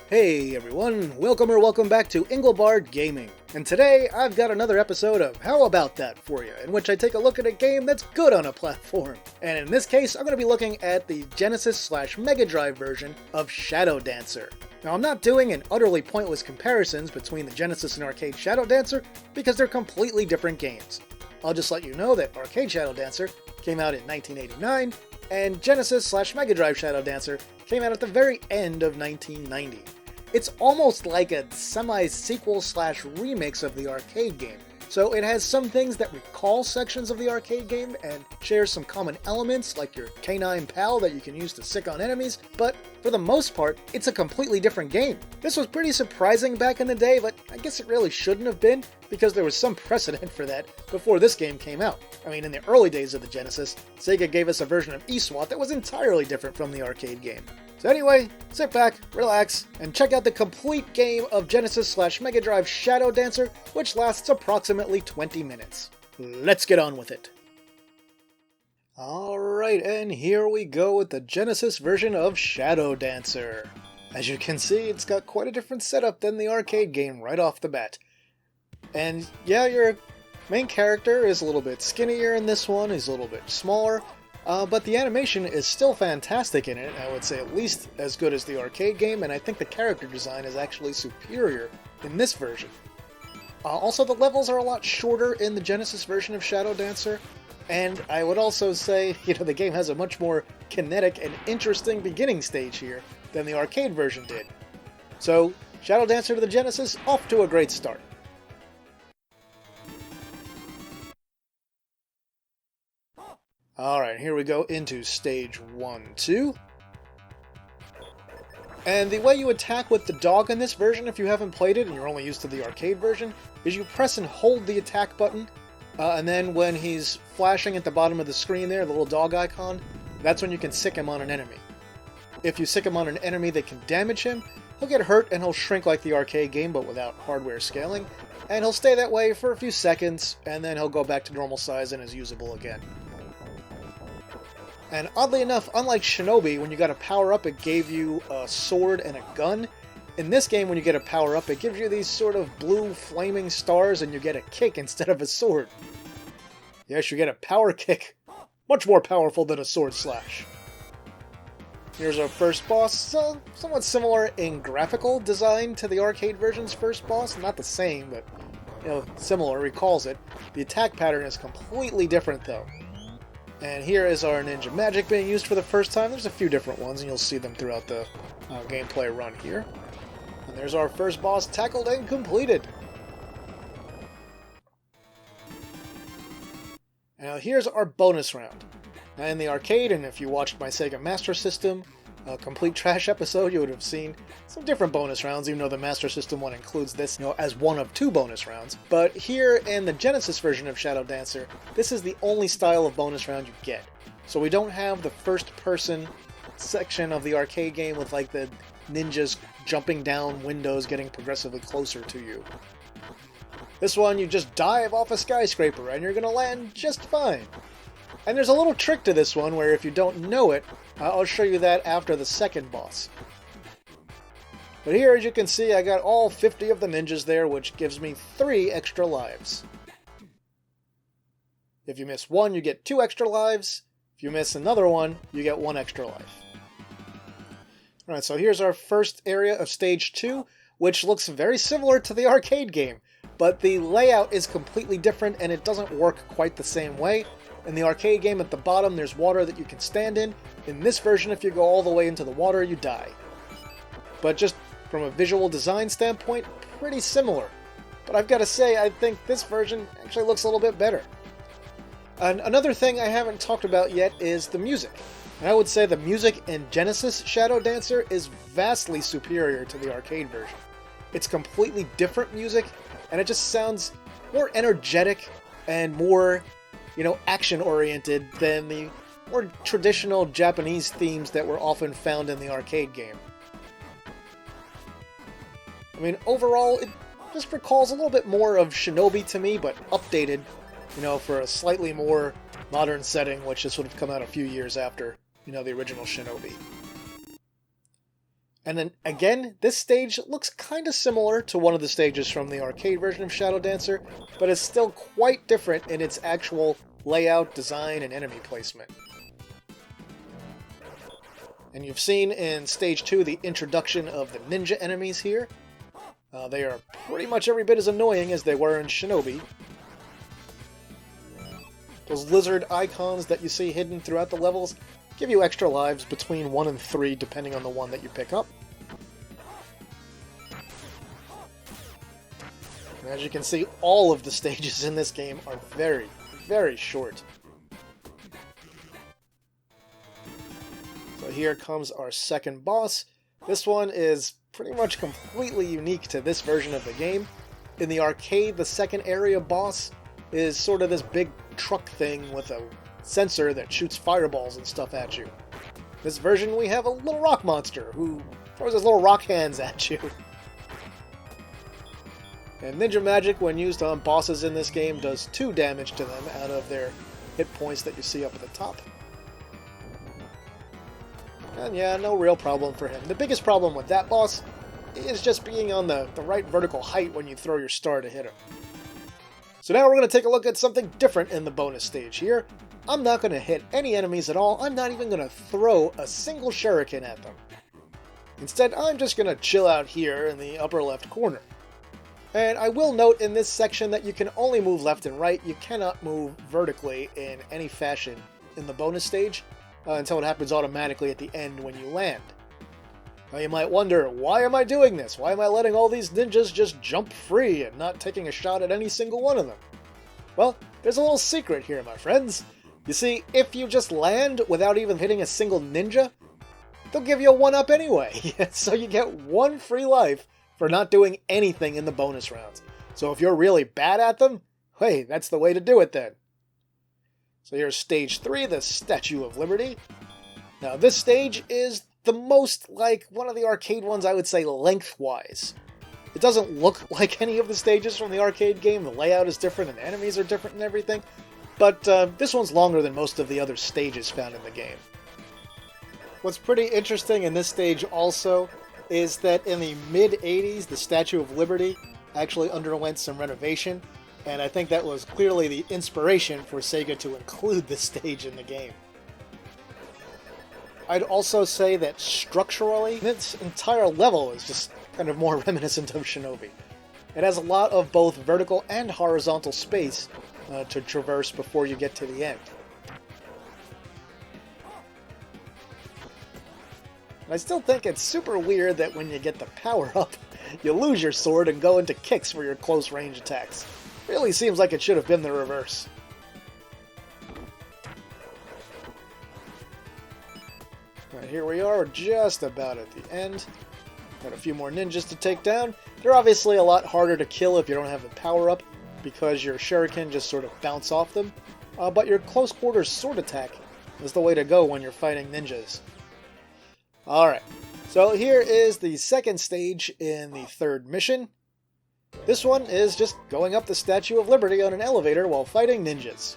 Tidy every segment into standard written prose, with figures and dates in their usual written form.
Hey everyone, welcome back to Engelbart Gaming. And today I've got another episode of How About That for you, in which I take a look at a game that's good on a platform. And in this case, I'm going to be looking at the Genesis/Megadrive version of Shadow Dancer. Now I'm not doing an utterly pointless comparisons between the Genesis and arcade Shadow Dancer because they're completely different games. I'll just let you know that arcade Shadow Dancer came out in 1989, and Genesis/Megadrive Shadow Dancer came out at the very end of 1990. It's almost like a semi-sequel/remix of the arcade game. So it has some things that recall sections of the arcade game and shares some common elements like your canine pal that you can use to sick on enemies, but for the most part, it's a completely different game. This was pretty surprising back in the day, but I guess it really shouldn't have been, because there was some precedent for that before this game came out. I mean, in the early days of the Genesis, Sega gave us a version of eSWAT that was entirely different from the arcade game. So anyway, sit back, relax, and check out the complete game of Genesis/Megadrive Shadow Dancer, which lasts approximately 20 minutes. Let's get on with it. Alright, and here we go with the Genesis version of Shadow Dancer. As you can see, it's got quite a different setup than the arcade game right off the bat. And yeah, your main character is a little bit skinnier in this one, he's a little bit smaller, but the animation is still fantastic in it. I would say at least as good as the arcade game, and I think the character design is actually superior in this version. Also, the levels are a lot shorter in the Genesis version of Shadow Dancer, and I would also say, the game has a much more kinetic and interesting beginning stage here than the arcade version did. So, Shadow Dancer to the Genesis, off to a great start. Alright, here we go into stage 1-2. And the way you attack with the dog in this version, if you haven't played it and you're only used to the arcade version, is you press and hold the attack button, and then when he's flashing at the bottom of the screen there, the little dog icon, that's when you can sick him on an enemy. If you sick him on an enemy that can damage him, he'll get hurt and he'll shrink like the arcade game but without hardware scaling, and he'll stay that way for a few seconds, and then he'll go back to normal size and is usable again. And oddly enough, unlike Shinobi, when you got a power-up, it gave you a sword and a gun. In this game, when you get a power-up, it gives you these sort of blue flaming stars and you get a kick instead of a sword. Yes, you get a power kick. Much more powerful than a sword slash. Here's our first boss, somewhat similar in graphical design to the arcade version's first boss. Not the same, but similar, recalls it. The attack pattern is completely different though. And here is our ninja magic being used for the first time. There's a few different ones, and you'll see them throughout the gameplay run here. And there's our first boss tackled and completed. Now here's our bonus round. Now in the arcade, and if you watched my Sega Master System Complete Trash episode, you would have seen some different bonus rounds, even though the Master System one includes this as one of 2 bonus rounds. But here in the Genesis version of Shadow Dancer, this is the only style of bonus round you get. So we don't have the first-person section of the arcade game with like the ninjas jumping down windows getting progressively closer to you. This one, you just dive off a skyscraper and you're going to land just fine. And there's a little trick to this one where if you don't know it, I'll show you that after the second boss. But here, as you can see, I got all 50 of the ninjas there, which gives me 3 extra lives. If you miss one, you get 2 extra lives. If you miss another one, you get 1 extra life. Alright, so here's our first area of stage 2, which looks very similar to the arcade game, but the layout is completely different and it doesn't work quite the same way. In the arcade game, at the bottom, there's water that you can stand in. In this version, if you go all the way into the water, you die. But just from a visual design standpoint, pretty similar. But I've got to say, I think this version actually looks a little bit better. And another thing I haven't talked about yet is the music. And I would say the music in Genesis Shadow Dancer is vastly superior to the arcade version. It's completely different music, and it just sounds more energetic and more action-oriented than the more traditional Japanese themes that were often found in the arcade game. I mean, overall, it just recalls a little bit more of Shinobi to me, but updated, for a slightly more modern setting, which this would have come out a few years after, the original Shinobi. And then again, this stage looks kind of similar to one of the stages from the arcade version of Shadow Dancer, but it's still quite different in its actual layout, design, and enemy placement. And you've seen in Stage 2 the introduction of the ninja enemies here. They are pretty much every bit as annoying as they were in Shinobi. Those lizard icons that you see hidden throughout the levels give you extra lives between 1 and 3 depending on the one that you pick up. And as you can see, all of the stages in this game are very, very short. So here comes our second boss. This one is pretty much completely unique to this version of the game. In the arcade, the second area boss is sort of this big truck thing with a sensor that shoots fireballs and stuff at you. This version, we have a little rock monster who throws his little rock hands at you. And ninja magic, when used on bosses in this game, does 2 damage to them out of their hit points that you see up at the top. And yeah, no real problem for him. The biggest problem with that boss is just being on the right vertical height when you throw your star to hit him. So now we're going to take a look at something different in the bonus stage here. I'm not going to hit any enemies at all. I'm not even going to throw a single shuriken at them. Instead, I'm just going to chill out here in the upper left corner. And I will note in this section that you can only move left and right. You cannot move vertically in any fashion in the bonus stage until it happens automatically at the end when you land. Now you might wonder, why am I doing this? Why am I letting all these ninjas just jump free and not taking a shot at any single one of them? Well, there's a little secret here, my friends. You see, if you just land without even hitting a single ninja, they'll give you a 1-up anyway. So you get 1 free life for not doing anything in the bonus rounds. So if you're really bad at them, hey, that's the way to do it then. So here's Stage 3, the Statue of Liberty. Now this stage is the most like one of the arcade ones, I would say, lengthwise. It doesn't look like any of the stages from the arcade game. The layout is different and the enemies are different and everything. But this one's longer than most of the other stages found in the game. What's pretty interesting in this stage also is that in the mid-80s, the Statue of Liberty actually underwent some renovation, and I think that was clearly the inspiration for Sega to include this stage in the game. I'd also say that structurally, this entire level is just kind of more reminiscent of Shinobi. It has a lot of both vertical and horizontal space to traverse before you get to the end. And I still think it's super weird that when you get the power-up, you lose your sword and go into kicks for your close-range attacks. Really seems like it should have been the reverse. Alright, here we are, just about at the end. Got a few more ninjas to take down. They're obviously a lot harder to kill if you don't have the power-up, because your shuriken just sort of bounce off them. But your close-quarters sword attack is the way to go when you're fighting ninjas. Alright, so here is the second stage in the third mission. This one is just going up the Statue of Liberty on an elevator while fighting ninjas.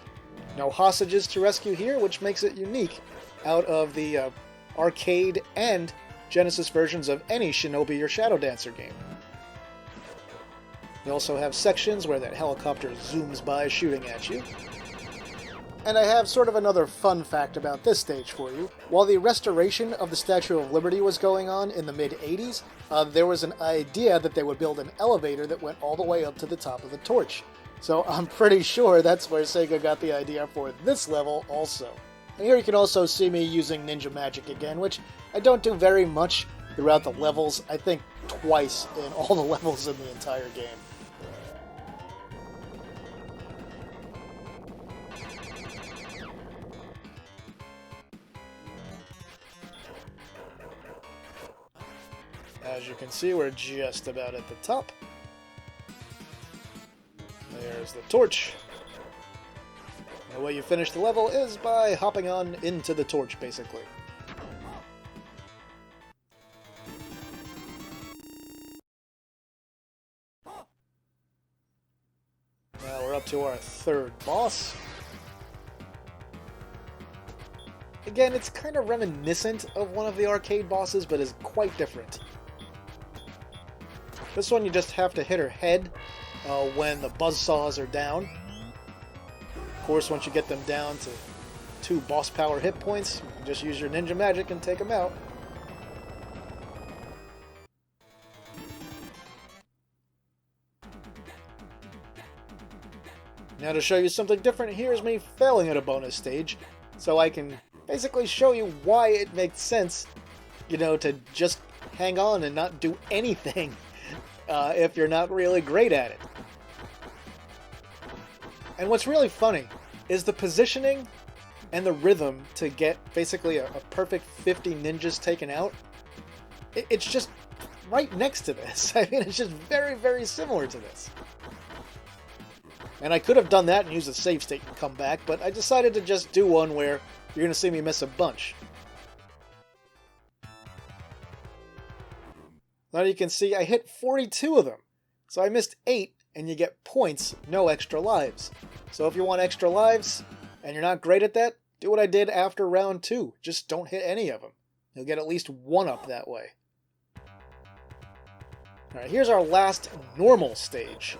No hostages to rescue here, which makes it unique out of the arcade and Genesis versions of any Shinobi or Shadow Dancer game. You also have sections where that helicopter zooms by shooting at you. And I have sort of another fun fact about this stage for you. While the restoration of the Statue of Liberty was going on in the mid-80s, there was an idea that they would build an elevator that went all the way up to the top of the torch. So I'm pretty sure that's where Sega got the idea for this level also. And here you can also see me using ninja magic again, which I don't do very much throughout the levels. I think twice in all the levels in the entire game. As you can see, we're just about at the top. There's the torch. The way you finish the level is by hopping on into the torch, basically. Now we're up to our third boss. Again, it's kind of reminiscent of one of the arcade bosses, but is quite different. This one you just have to hit her head when the buzzsaws are down. Of course, once you get them down to 2 boss power hit points, you can just use your ninja magic and take them out. Now to show you something different, here's me failing at a bonus stage, so I can basically show you why it makes sense, you know, to just hang on and not do anything if you're not really great at it. And what's really funny is the positioning and the rhythm to get basically a perfect 50 ninjas taken out. It's just right next to this. I mean, it's just very, very similar to this. And I could have done that and used a save state and come back, but I decided to just do one where you're going to see me miss a bunch. Now you can see I hit 42 of them. So I missed 8, and you get points, no extra lives. So if you want extra lives, and you're not great at that, do what I did after round 2. Just don't hit any of them. You'll get at least 1 up that way. Alright, here's our last normal stage.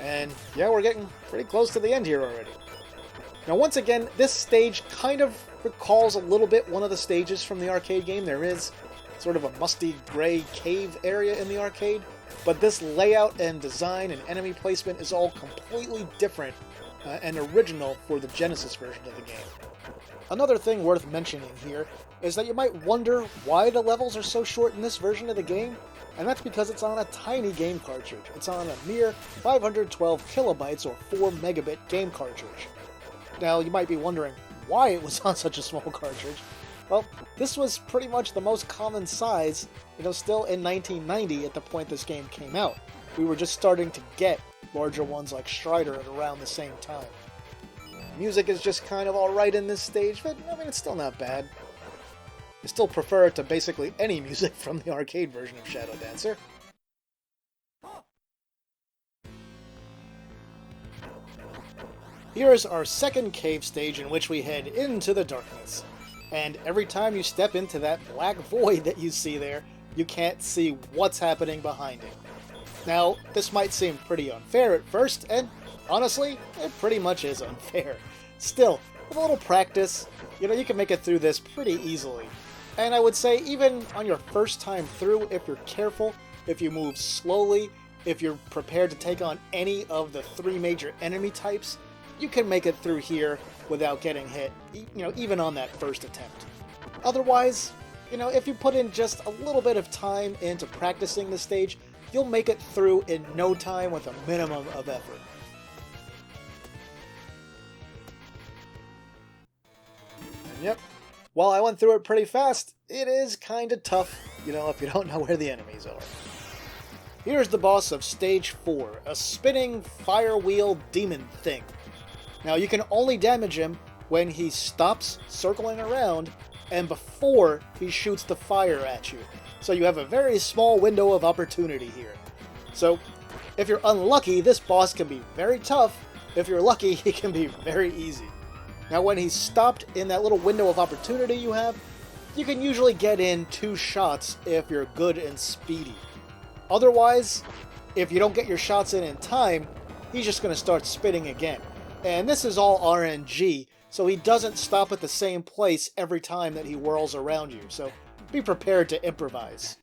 And yeah, we're getting pretty close to the end here already. Now once again, this stage kind of recalls a little bit one of the stages from the arcade game. There is sort of a musty gray cave area in the arcade, but this layout and design and enemy placement is all completely different and original for the Genesis version of the game. Another thing worth mentioning here is that you might wonder why the levels are so short in this version of the game. And that's because it's on a tiny game cartridge. It's on a mere 512 kilobytes or 4 megabit game cartridge. Now, you might be wondering why it was on such a small cartridge. Well, this was pretty much the most common size, still in 1990 at the point this game came out. We were just starting to get larger ones like Strider at around the same time. Music is just kind of alright in this stage, but I mean, it's still not bad. I still prefer it to basically any music from the arcade version of Shadow Dancer. Here is our second cave stage in which we head into the darkness. And every time you step into that black void that you see there, you can't see what's happening behind it. Now, this might seem pretty unfair at first, and honestly, it pretty much is unfair. Still, with a little practice, you can make it through this pretty easily. And I would say even on your first time through, if you're careful, if you move slowly, if you're prepared to take on any of the 3 major enemy types, you can make it through here without getting hit, even on that first attempt. Otherwise, if you put in just a little bit of time into practicing the stage, you'll make it through in no time with a minimum of effort. And yep. While I went through it pretty fast, it is kind of tough, if you don't know where the enemies are. Here's the boss of Stage 4, a spinning fire wheel demon thing. Now you can only damage him when he stops circling around and before he shoots the fire at you. So you have a very small window of opportunity here. So if you're unlucky, this boss can be very tough. If you're lucky, he can be very easy. Now when he's stopped in that little window of opportunity you have, you can usually get in 2 shots if you're good and speedy. Otherwise, if you don't get your shots in time, he's just going to start spinning again. And this is all RNG, so he doesn't stop at the same place every time that he whirls around you, so be prepared to improvise.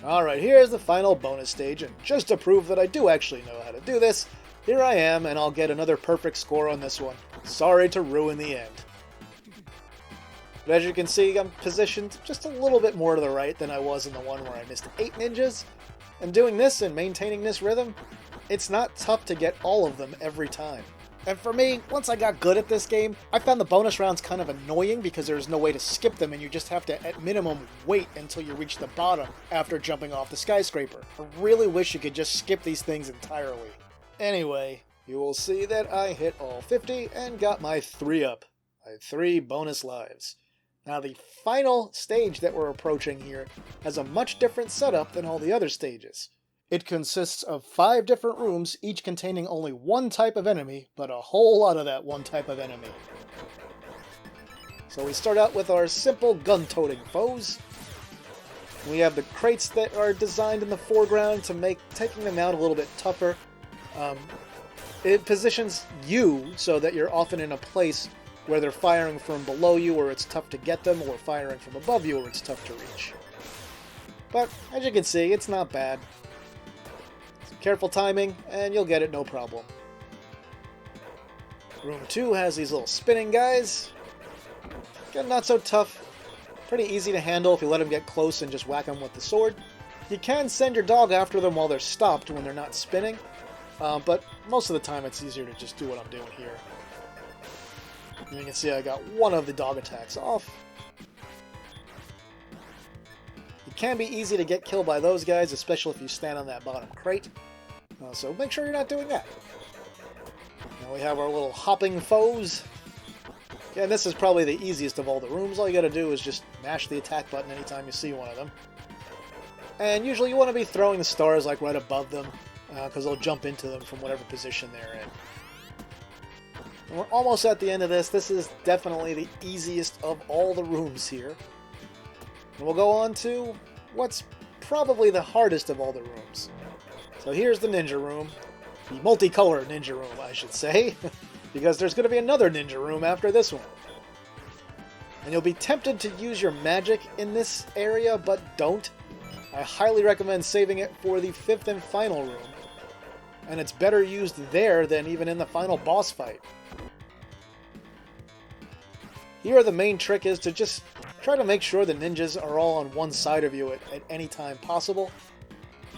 Alright, here's the final bonus stage, and just to prove that I do actually know how to do this, here I am, and I'll get another perfect score on this one. Sorry to ruin the end. But as you can see, I'm positioned just a little bit more to the right than I was in the one where I missed 8 ninjas. And doing this and maintaining this rhythm, it's not tough to get all of them every time. And for me, once I got good at this game, I found the bonus rounds kind of annoying because there's no way to skip them and you just have to, at minimum, wait until you reach the bottom after jumping off the skyscraper. I really wish you could just skip these things entirely. Anyway, you will see that I hit all 50 and got my 3 up. My 3 bonus lives. Now the final stage that we're approaching here has a much different setup than all the other stages. It consists of 5 different rooms, each containing only 1 type of enemy, but a whole lot of that 1 type of enemy. So we start out with our simple gun-toting foes. We have the crates that are designed in the foreground to make taking them out a little bit tougher. It positions you so that you're often in a place where they're firing from below you where it's tough to get them, or firing from above you where it's tough to reach. But, as you can see, it's not bad. Some careful timing, and you'll get it no problem. Room 2 has these little spinning guys. Again, not so tough. Pretty easy to handle if you let them get close and just whack them with the sword. You can send your dog after them while they're stopped when they're not spinning, but most of the time it's easier to just do what I'm doing here. And you can see I got one of the dog attacks off. It can be easy to get killed by those guys, especially if you stand on that bottom crate. So make sure you're not doing that. Now we have our little hopping foes. Yeah, this is probably the easiest of all the rooms. All you gotta do is just mash the attack button anytime you see one of them. And usually you want to be throwing the stars like right above them, because they'll jump into them from whatever position they're in. And we're almost at the end of this. This is definitely the easiest of all the rooms here. And we'll go on to what's probably the hardest of all the rooms. So here's the ninja room. The multicolored ninja room, I should say. Because there's going to be another ninja room after this one. And you'll be tempted to use your magic in this area, but don't. I highly recommend saving it for the 5th and final room. And it's better used there than even in the final boss fight. Here the main trick is to just try to make sure the ninjas are all on one side of you at any time possible.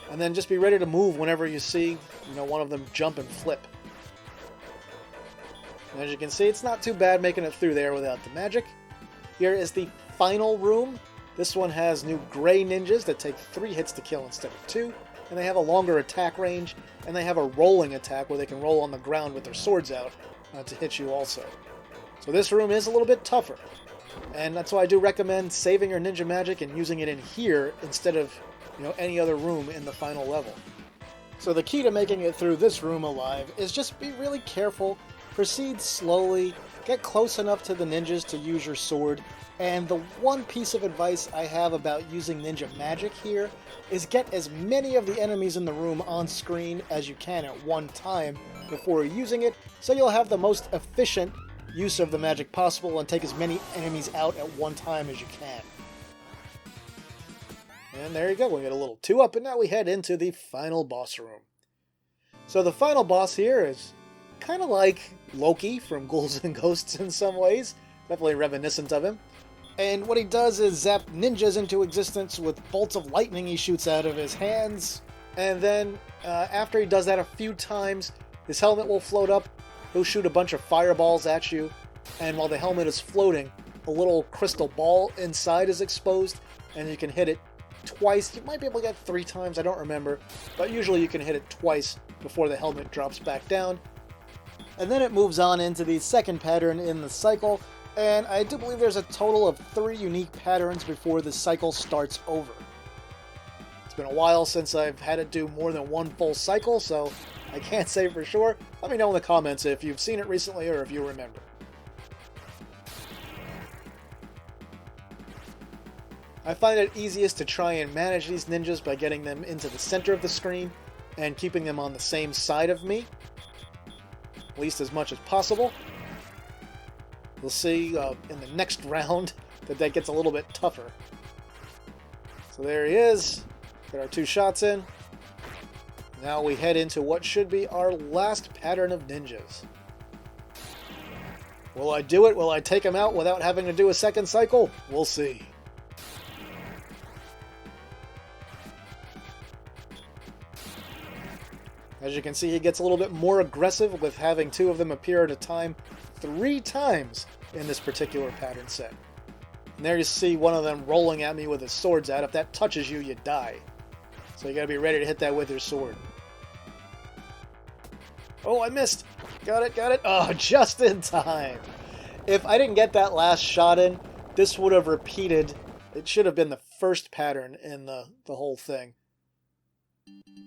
And then just be ready to move whenever you see, one of them jump and flip. And as you can see, it's not too bad making it through there without the magic. Here is the final room. This one has new gray ninjas that take 3 hits to kill instead of 2. And they have a longer attack range. And they have a rolling attack where they can roll on the ground with their swords out to hit you also. So this room is a little bit tougher. And that's why I do recommend saving your ninja magic and using it in here instead of any other room in the final level. So the key to making it through this room alive is just be really careful, proceed slowly, get close enough to the ninjas to use your sword, and the one piece of advice I have about using ninja magic here is get as many of the enemies in the room on screen as you can at one time before using it, so you'll have the most efficient use of the magic possible and take as many enemies out at one time as you can. And there you go, we get a little 2-up, and now we head into the final boss room. So the final boss here is kind of like Loki from Ghouls and Ghosts in some ways, definitely reminiscent of him. And what he does is zap ninjas into existence with bolts of lightning he shoots out of his hands. And then after he does that a few times, his helmet will float up, he'll shoot a bunch of fireballs at you, and while the helmet is floating, a little crystal ball inside is exposed, and you can hit it twice. You might be able to get 3 times, I don't remember, but usually you can hit it twice before the helmet drops back down. And then it moves on into the second pattern in the cycle, and I do believe there's a total of 3 unique patterns before the cycle starts over. It's been a while since I've had it do more than 1 full cycle, so I can't say for sure. Let me know in the comments if you've seen it recently or if you remember. I find it easiest to try and manage these ninjas by getting them into the center of the screen and keeping them on the same side of me, at least as much as possible. We'll see in the next round that gets a little bit tougher. So there he is. Got our 2 shots in. Now we head into what should be our last pattern of ninjas. Will I do it? Will I take him out without having to do a second cycle? We'll see. As you can see, he gets a little bit more aggressive with having 2 of them appear at a time 3 times in this particular pattern set. And there you see one of them rolling at me with his swords out. If that touches you, you die. So you gotta be ready to hit that with your sword. Oh, I missed! Got it! Oh, just in time! If I didn't get that last shot in, this would have repeated. It should have been the first pattern in the whole thing.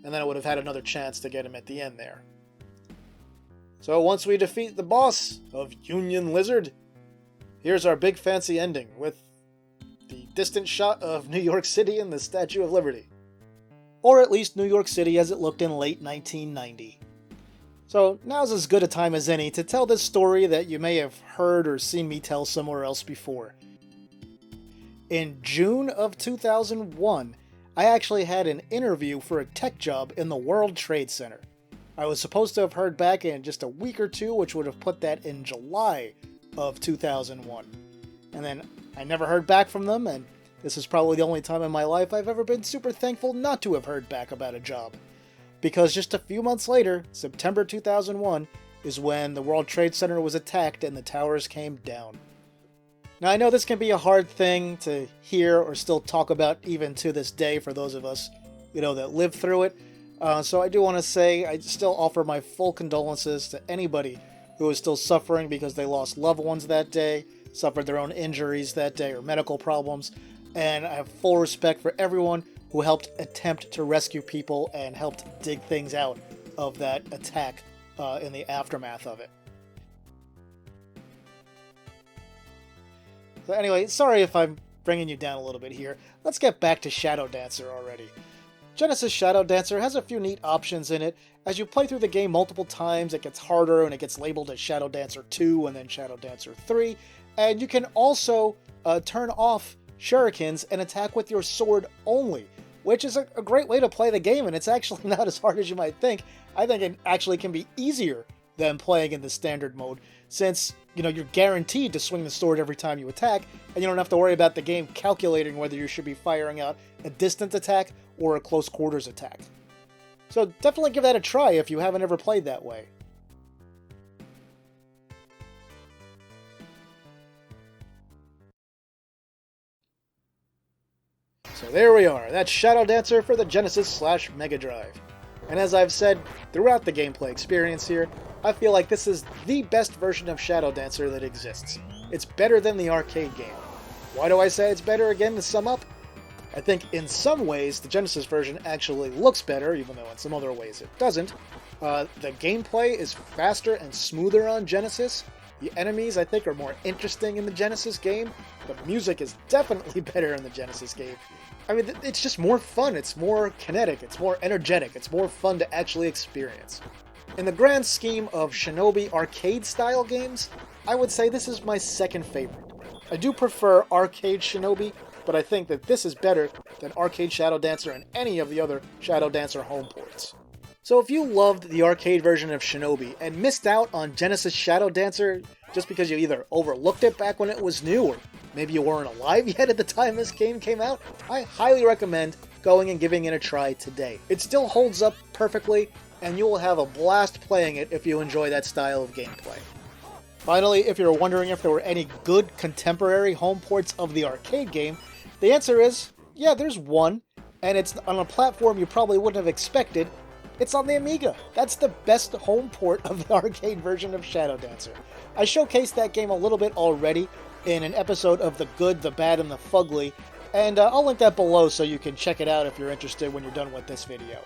And then I would have had another chance to get him at the end there. So once we defeat the boss of Union Lizard, here's our big fancy ending with the distant shot of New York City and the Statue of Liberty. Or at least New York City as it looked in late 1990. So now's as good a time as any to tell this story that you may have heard or seen me tell somewhere else before. In June of 2001, I actually had an interview for a tech job in the World Trade Center. I was supposed to have heard back in just a week or two, which would have put that in July of 2001. And then I never heard back from them, and this is probably the only time in my life I've ever been super thankful not to have heard back about a job. Because just a few months later, September 2001, is when the World Trade Center was attacked and the towers came down. Now I know this can be a hard thing to hear or still talk about even to this day for those of us, that lived through it. So I do want to say I still offer my full condolences to anybody who is still suffering because they lost loved ones that day, suffered their own injuries that day or medical problems, and I have full respect for everyone who helped attempt to rescue people and helped dig things out of that attack in the aftermath of it. So anyway, sorry if I'm bringing you down a little bit here. Let's get back to Shadow Dancer already. Genesis Shadow Dancer has a few neat options in it. As you play through the game multiple times, it gets harder and it gets labeled as Shadow Dancer 2 and then Shadow Dancer 3. And you can also turn off shurikens and attack with your sword only, which is a great way to play the game, and it's actually not as hard as you might think. I think it actually can be easier than playing in the standard mode, since you're guaranteed to swing the sword every time you attack, and you don't have to worry about the game calculating whether you should be firing out a distant attack or a close quarters attack. So definitely give that a try if you haven't ever played that way. So there we are, that's Shadow Dancer for the Genesis/Megadrive. And as I've said throughout the gameplay experience here, I feel like this is the best version of Shadow Dancer that exists. It's better than the arcade game. Why do I say it's better again to sum up? I think in some ways the Genesis version actually looks better, even though in some other ways it doesn't. The gameplay is faster and smoother on Genesis. The enemies, I think, are more interesting in the Genesis game. The music is definitely better in the Genesis game. I mean, it's just more fun, it's more kinetic, it's more energetic, it's more fun to actually experience. In the grand scheme of Shinobi arcade-style games, I would say this is my second favorite. I do prefer arcade Shinobi, but I think that this is better than arcade Shadow Dancer and any of the other Shadow Dancer home ports. So if you loved the arcade version of Shinobi and missed out on Genesis Shadow Dancer just because you either overlooked it back when it was new, or maybe you weren't alive yet at the time this game came out, I highly recommend going and giving it a try today. It still holds up perfectly, and you will have a blast playing it if you enjoy that style of gameplay. Finally, if you're wondering if there were any good contemporary home ports of the arcade game, the answer is, yeah, there's one, and it's on a platform you probably wouldn't have expected. It's on the Amiga. That's the best home port of the arcade version of Shadow Dancer. I showcased that game a little bit already in an episode of The Good, the Bad, and the Fugly, and I'll link that below so you can check it out if you're interested when you're done with this video.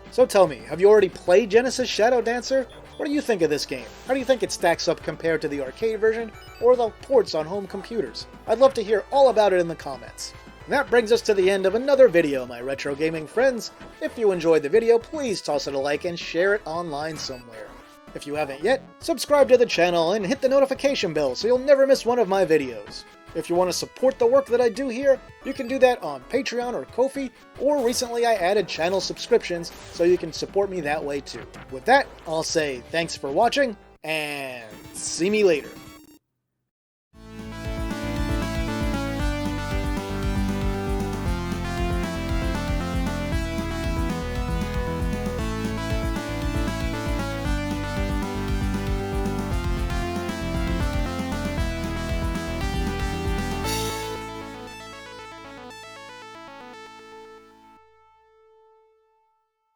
So tell me, have you already played Genesis Shadow Dancer? What do you think of this game? How do you think it stacks up compared to the arcade version or the ports on home computers? I'd love to hear all about it in the comments. And that brings us to the end of another video, my retro gaming friends. If you enjoyed the video, please toss it a like and share it online somewhere. If you haven't yet, subscribe to the channel and hit the notification bell so you'll never miss one of my videos. If you want to support the work that I do here, you can do that on Patreon or Ko-fi, or recently I added channel subscriptions so you can support me that way too. With that, I'll say thanks for watching, and see me later.